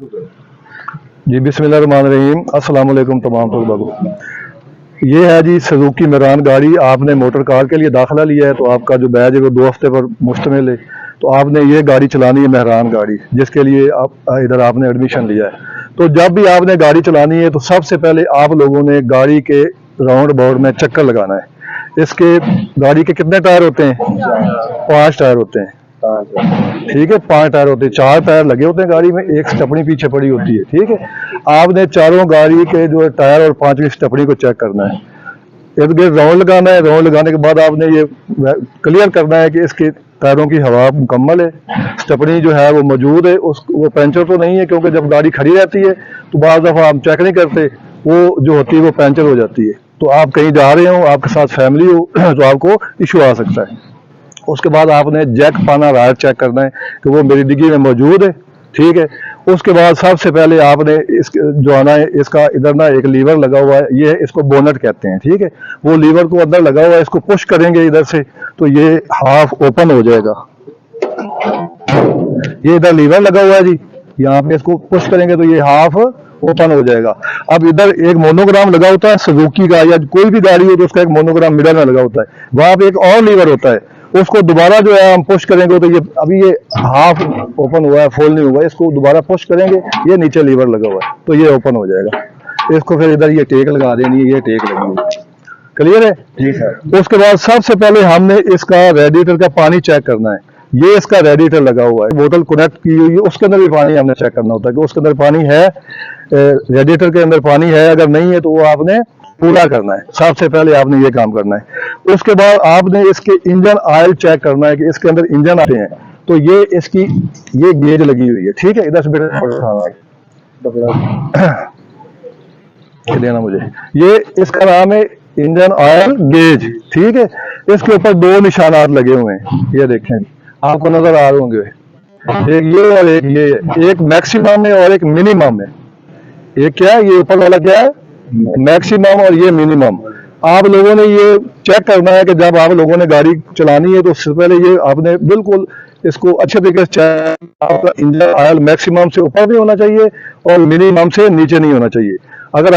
जी बिस्मिल्लाहिर्रहमानिर्रहीम। अस्सलाम वालेकुम तमाम तलबा को। ये है जी सुजुकी मेहरान गाड़ी। आपने मोटर कार के लिए दाखिला लिया है तो आपका जो बैच है वो 2 हफ्ते पर मुश्तमिल है। तो आपने ये गाड़ी चलानी है, मेहरान गाड़ी, जिसके लिए आप इधर आपने एडमिशन लिया है। तो जब भी आपने गाड़ी चलानी है तो सबसे पहले आप लोगों ने गाड़ी के राउंड अबाउट में चक्कर लगाना है। इसके गाड़ी के कितने टायर होते हैं? 5 टायर होते हैं। ठीक है, 5 टायर होते हैं, 4 टायर लगे होते हैं गाड़ी में, एक स्टेपनी पीछे पड़ी होती है। ठीक है, आपने चारों गाड़ी के जो टायर और 5वीं स्टेपनी को चेक करना है, इर्द गिर्द राउंड लगाना है। राउंड लगाने के बाद आपने ये क्लियर करना है कि इसके टायरों की हवा मुकम्मल है, स्टेपनी जो है वो मौजूद है, उस वो पंचर तो नहीं है, क्योंकि जब गाड़ी खड़ी रहती है तो बाज़ दफ़ा हम चेक नहीं करते, वो जो होती है वो पंचर हो जाती है। तो आप कहीं जा रहे हो, आपके साथ फैमिली हो तो आपको इशू आ सकता है। उसके बाद आपने जैक पाना वायर चेक करना है कि वो मेरी डिग्गी में मौजूद है। ठीक है, उसके बाद सबसे पहले आपने इस जो आना है, इसका इधर ना एक लीवर लगा हुआ है, ये इसको बोनट कहते हैं। ठीक है, वो लीवर को अंदर लगा हुआ है, इसको पुश करेंगे इधर से तो ये हाफ ओपन हो जाएगा। ये इधर लीवर लगा हुआ है जी, यहाँ पे इसको पुश करेंगे तो ये हाफ ओपन हो जाएगा। अब इधर एक मोनोग्राम लगा होता है सुजुकी का, या कोई भी गाड़ी हो तो उसका एक मोनोग्राम मिडल में लगा होता है, वहां पे एक और लीवर होता है, उसको दोबारा जो है हम पुश करेंगे तो ये अभी ये हाफ ओपन हुआ है, फुल नहीं हुआ है, इसको दोबारा पुश करेंगे, ये नीचे लीवर लगा हुआ है तो ये ओपन हो जाएगा। इसको फिर इधर ये टेक लगा देनी है, ये टेक लगी है। क्लियर है? जी सर। उसके बाद सबसे पहले हमने इसका रेडिएटर का पानी चेक करना है। ये इसका रेडिएटर लगा हुआ है, बोतल कनेक्ट की हुई है, उसके अंदर भी पानी हमने चेक करना होता है कि उसके अंदर पानी है, रेडिएटर के अंदर पानी है। अगर नहीं है तो वो आपने पूरा करना है। सबसे पहले आपने ये काम करना है। उसके बाद आपने इसके इंजन ऑयल चेक करना है कि इसके अंदर इंजन आते हैं तो ये इसकी ये गेज लगी हुई है। ठीक है, इधर से देना मुझे, ये इसका नाम है इंजन ऑयल गेज। ठीक है, इसके ऊपर 2 निशानात लगे हुए हैं, ये देखें आपको नजर आ रहे होंगे, एक ये और एक ये, एक मैक्सिमम है और एक मिनिमम है। ये क्या है? ये ऊपर वाला क्या है? मैक्सिमम, और ये मिनिमम। आप लोगों ने ये चेक करना है कि जब आप लोगों ने गाड़ी चलानी है तो उससे पहले ये आपने बिल्कुल इसको अच्छे तरीके से चेक, आपका इंजन ऑयल मैक्सिमम से ऊपर भी होना चाहिए और मिनिमम से नीचे नहीं होना चाहिए। अगर